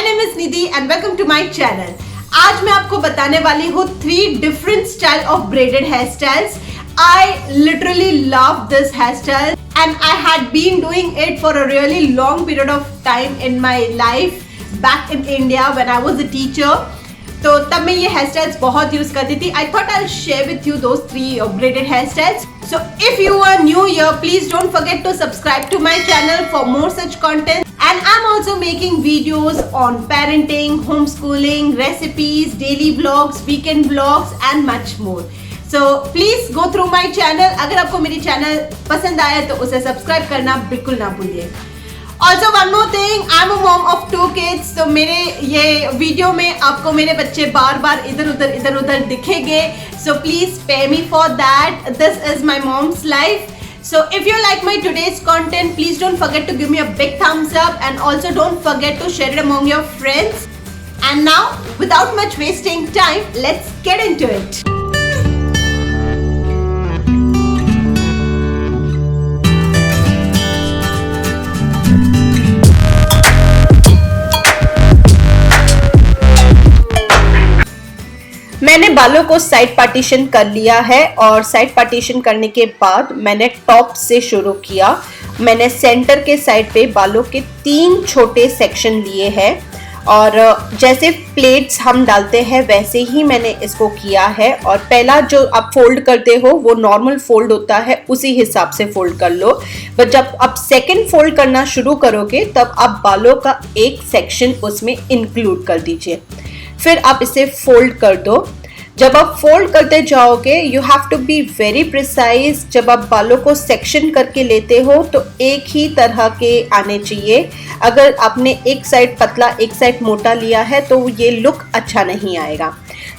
name is Nidhi and welcome to my channel. आज मैं आपको बताने वाली हूँ 3 different style of braided hairstyles. I literally love this hairstyle and I had been doing it for a really long period of time in my life back in India when I was a teacher. तो तब मैं ये hair styles बहुत use करती थी. I thought I share with you those 3 braided hair styles. So if you are new here, please don't forget to subscribe to my channel for more such content. And I'm also making videos on parenting, homeschooling, recipes, daily vlogs, weekend vlogs and much more. So please go through my channel. अगर आपको मेरी channel पसंद आया तो उसे subscribe करना बिल्कुल ना भूलिए. Also one more thing, I'm a mom of 2 kids. तो मेरे ये वीडियो में आपको मेरे बच्चे बार बार इधर उधर दिखेंगे. So please spare me for that. This is my mom's life. So if you like my today's content, please don't forget to give me a big thumbs up and also don't forget to share it among your friends. And now, without much wasting time, let's get into it. मैंने बालों को side partition कर लिया है और side partition करने के बाद मैंने टॉप से शुरू किया. मैंने सेंटर के साइड पे बालों के 3 छोटे सेक्शन लिए हैं और जैसे प्लेट्स हम डालते हैं वैसे ही मैंने इसको किया है. और पहला जो आप फोल्ड करते हो वो नॉर्मल फोल्ड होता है, उसी हिसाब से फोल्ड कर लो. बट जब आप सेकंड फोल्ड करना शुरू करोगे तब आप बालों का एक सेक्शन उसमें इंक्लूड कर दीजिए. फिर आप इसे फोल्ड कर दो. जब आप फोल्ड करते जाओगे you have to be very precise. जब आप बालों को सेक्शन करके लेते हो तो एक ही तरह के आने चाहिए. अगर आपने एक साइड पतला एक साइड मोटा लिया है तो ये लुक अच्छा नहीं आएगा.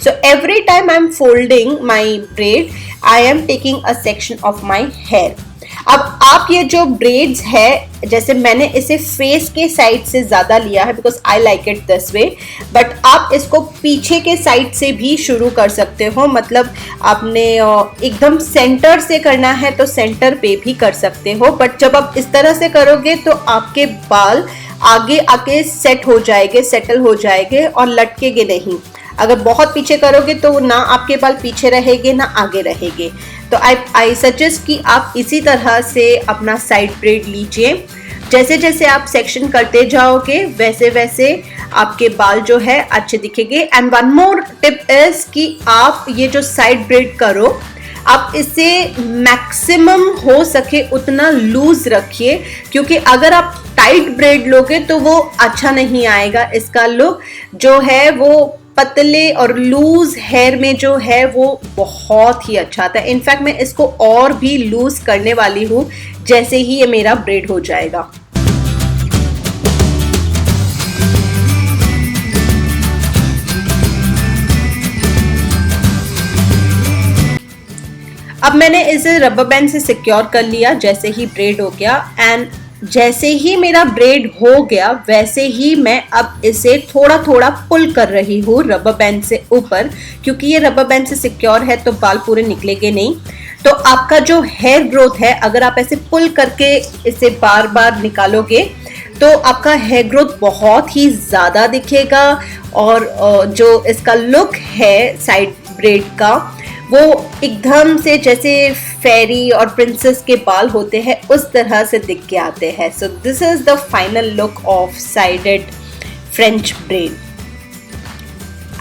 So every time I am folding my braid I am taking a section of my hair. अब आप ये जो ब्रेड्स है, जैसे मैंने इसे फेस के साइड से ज़्यादा लिया है because I like it this way, but आप इसको पीछे के साइड से भी शुरू कर सकते हो. मतलब आपने एकदम सेंटर से करना है तो सेंटर पे भी कर सकते हो. बट जब आप इस तरह से करोगे तो आपके बाल आगे आके सेटल हो जाएंगे और लटकेंगे नहीं. अगर बहुत पीछे करोगे तो ना आपके बाल पीछे रहेंगे ना आगे रहेंगे. तो आई सजेस्ट कि आप इसी तरह से अपना साइड ब्रेड लीजिए. जैसे जैसे आप सेक्शन करते जाओगे वैसे वैसे आपके बाल जो है अच्छे दिखेंगे. And one more tip is कि आप ये जो साइड ब्रेड करो आप इसे मैक्सिमम हो सके उतना लूज रखिए, क्योंकि अगर आप टाइट ब्रेड लोगे तो वो अच्छा नहीं आएगा. इसका लुक जो है वो पतले और लूज हेयर में जो है वो बहुत ही अच्छा आता है. इनफैक्ट मैं इसको और भी लूज करने वाली हूँ जैसे ही ये मेरा ब्रेड हो जाएगा. अब मैंने इसे रबर बैंड से सिक्योर कर लिया जैसे ही ब्रेड हो गया. एंड जैसे ही मेरा ब्रेड हो गया वैसे ही मैं अब इसे थोड़ा थोड़ा पुल कर रही हूँ रबर बैंड से ऊपर, क्योंकि ये रबर बैंड से सिक्योर है तो बाल पूरे निकलेंगे नहीं. तो आपका जो हेयर ग्रोथ है, अगर आप ऐसे पुल करके इसे बार बार निकालोगे तो आपका हेयर ग्रोथ बहुत ही ज़्यादा दिखेगा. और जो इसका लुक है साइड ब्रेड का वो एकदम से जैसे फेरी और प्रिंसेस के बाल होते हैं उस तरह से दिख के आते हैं. So this is the final look of shaded French bread.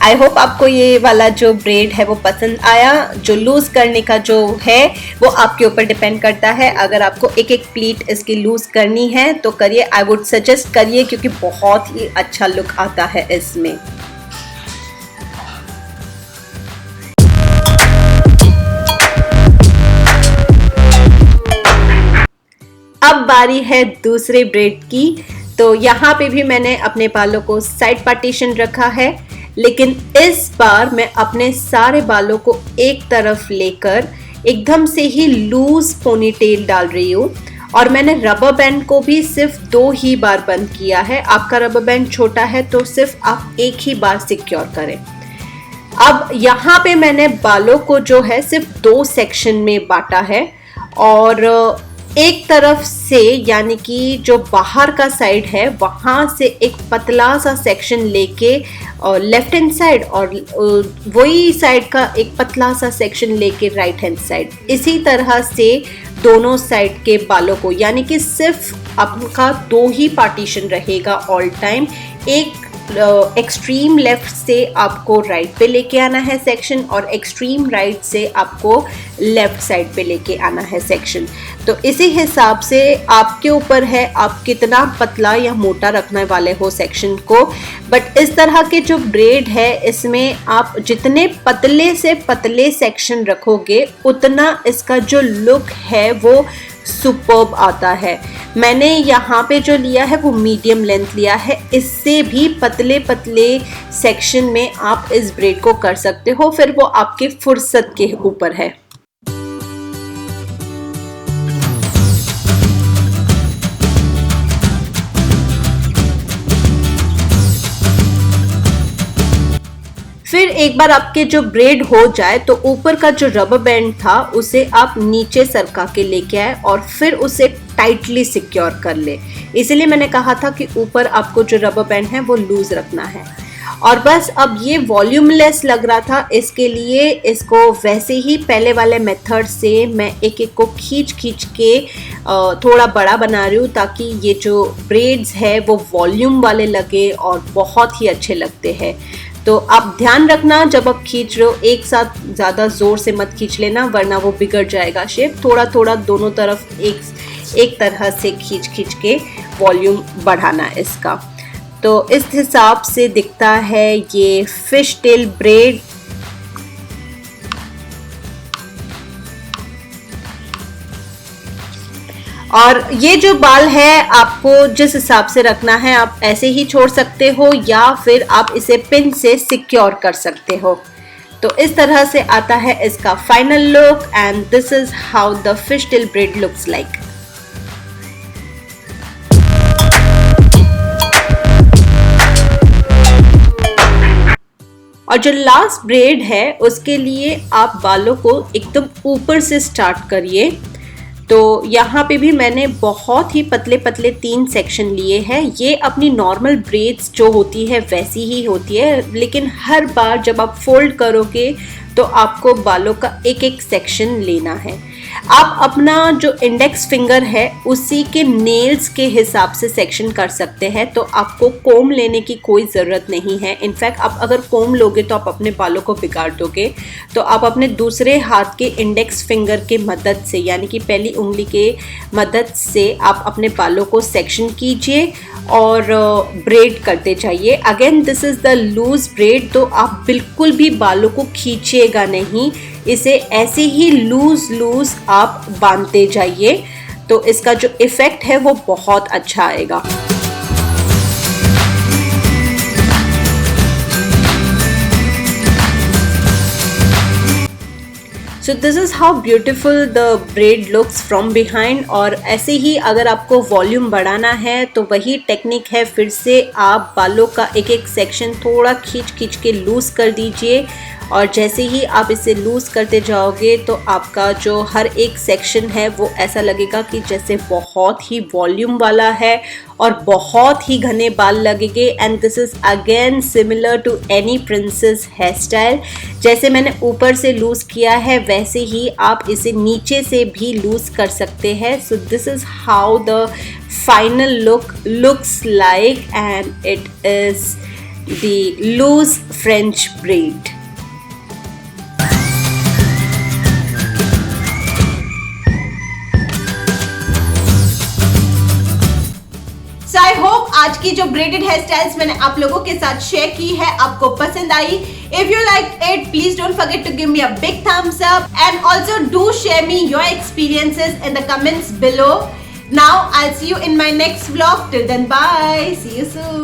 I hope आपको ये वाला जो ब्रेड है वो पसंद आया. जो लूज करने का जो है वो आपके ऊपर डिपेंड करता है. अगर आपको एक एक प्लीट इसकी लूज करनी है तो करिए. आई वुड सजेस्ट करिए क्योंकि बहुत ही अच्छा लुक आता है इसमें. अब बारी है दूसरे ब्रेड की. तो यहाँ पे भी मैंने अपने बालों को साइड पार्टीशन रखा है, लेकिन इस बार मैं अपने सारे बालों को एक तरफ लेकर एकदम से ही लूज पोनीटेल डाल रही हूँ. और मैंने रबर बैंड को भी सिर्फ 2 ही बार बंद किया है. आपका रबर बैंड छोटा है तो सिर्फ आप एक ही बार सिक्योर करें. अब यहाँ पे मैंने बालों को जो है सिर्फ 2 सेक्शन में बांटा है और एक तरफ से यानी कि जो बाहर का साइड है वहां से एक पतला सा सेक्शन लेके और लेफ्ट हैंड साइड और वही साइड का एक पतला सा सेक्शन लेके राइट हैंड साइड, इसी तरह से दोनों साइड के बालों को, यानी कि सिर्फ आपका 2 ही पार्टीशन रहेगा ऑल टाइम। एक एक्सट्रीम लेफ्ट से आपको राइट पे लेके आना है सेक्शन और एक्सट्रीम राइट से आपको लेफ्ट साइड पे लेके आना है सेक्शन। तो इसी हिसाब से आपके ऊपर है आप कितना पतला या मोटा रखने वाले हो सेक्शन को। बट इस तरह के जो ब्रेड है इसमें आप जितने पतले से पतले सेक्शन रखोगे उतना इसका जो लुक है वो सुपर्ब आता है। मैंने यहाँ पे जो लिया है वो मीडियम लेंथ लिया है, इससे भी पतले पतले सेक्शन में आप इस ब्रेड को कर सकते हो, फिर वो आपके फुर्सत के ऊपर है। फिर एक बार आपके जो ब्रेड हो जाए तो ऊपर का जो रबर बैंड था उसे आप नीचे सरका के लेके आए और फिर उसे टाइटली सिक्योर कर ले। इसलिए मैंने कहा था कि ऊपर आपको जो रबर बैंड है वो लूज रखना है। और बस अब ये वॉल्यूमलेस लग रहा था, इसके लिए इसको वैसे ही पहले वाले मेथड से मैं एक एक को खींच के थोड़ा बड़ा बना रही हूँ ताकि ये जो ब्रेड्स है वो वॉल्यूम वाले लगे और बहुत ही अच्छे लगते हैं। तो आप ध्यान रखना जब आप खींच रहे हो एक साथ ज़्यादा ज़ोर से मत खींच लेना वरना वो बिगड़ जाएगा शेप। थोड़ा थोड़ा दोनों तरफ एक तरह से खींच के वॉल्यूम बढ़ाना इसका। तो इस हिसाब से दिखता है ये फिश टेल ब्रेड। और ये जो बाल है आपको जिस हिसाब से रखना है आप ऐसे ही छोड़ सकते हो या फिर आप इसे पिन से सिक्योर कर सकते हो। तो इस तरह से आता है इसका final look and this is how the fish tail bread looks like. और जो लास्ट ब्रेड है उसके लिए आप बालों को एकदम ऊपर से स्टार्ट करिए। तो यहाँ पे भी मैंने बहुत ही पतले पतले 3 सेक्शन लिए हैं। ये अपनी नॉर्मल ब्रेड्स जो होती है वैसी ही होती है, लेकिन हर बार जब आप फोल्ड करोगे तो आपको बालों का एक एक सेक्शन लेना है। आप अपना जो इंडेक्स फिंगर है उसी के नेल्स के हिसाब से सेक्शन कर सकते हैं, तो आपको कोम लेने की कोई ज़रूरत नहीं है। इनफैक्ट आप अगर कोम लोगे तो आप अपने बालों को बिगाड़ दोगे। तो आप अपने दूसरे हाथ के इंडेक्स फिंगर के मदद से यानी कि पहली उंगली के मदद से आप अपने बालों को सेक्शन कीजिए और ब्रेड करते जाइए। Again this is the loose braid, तो आप बिल्कुल भी बालों को खींचिएगा नहीं, इसे ऐसे ही लूज आप बांधते जाइए तो इसका जो इफ़ेक्ट है वो बहुत अच्छा आएगा। सो this is how beautiful the bread looks from behind. और ऐसे ही अगर आपको वॉल्यूम बढ़ाना है तो वही टेक्निक है, फिर से आप बालों का एक एक सेक्शन थोड़ा खींच के लूज़ कर दीजिए और जैसे ही आप इसे लूज़ करते जाओगे तो आपका जो हर एक सेक्शन है वो ऐसा लगेगा कि जैसे बहुत ही वॉल्यूम वाला है और बहुत ही घने बाल लगेंगे। And this is again similar to any princess hair style. जैसे मैंने ऊपर से लूज़ किया है वैसे ही आप इसे नीचे से भी लूज़ कर सकते हैं। So this is how the final look looks like and it is the loose French braid. So I hope आज की जो ब्रेडेड हेयर स्टाइल्स मैंने आप लोगों के साथ शेयर की है आपको पसंद आई। If you liked it, please don't forget to give me a big thumbs up and also do share me your experiences in the comments below. Now I'll see you in my next vlog. Till then, bye. See you soon.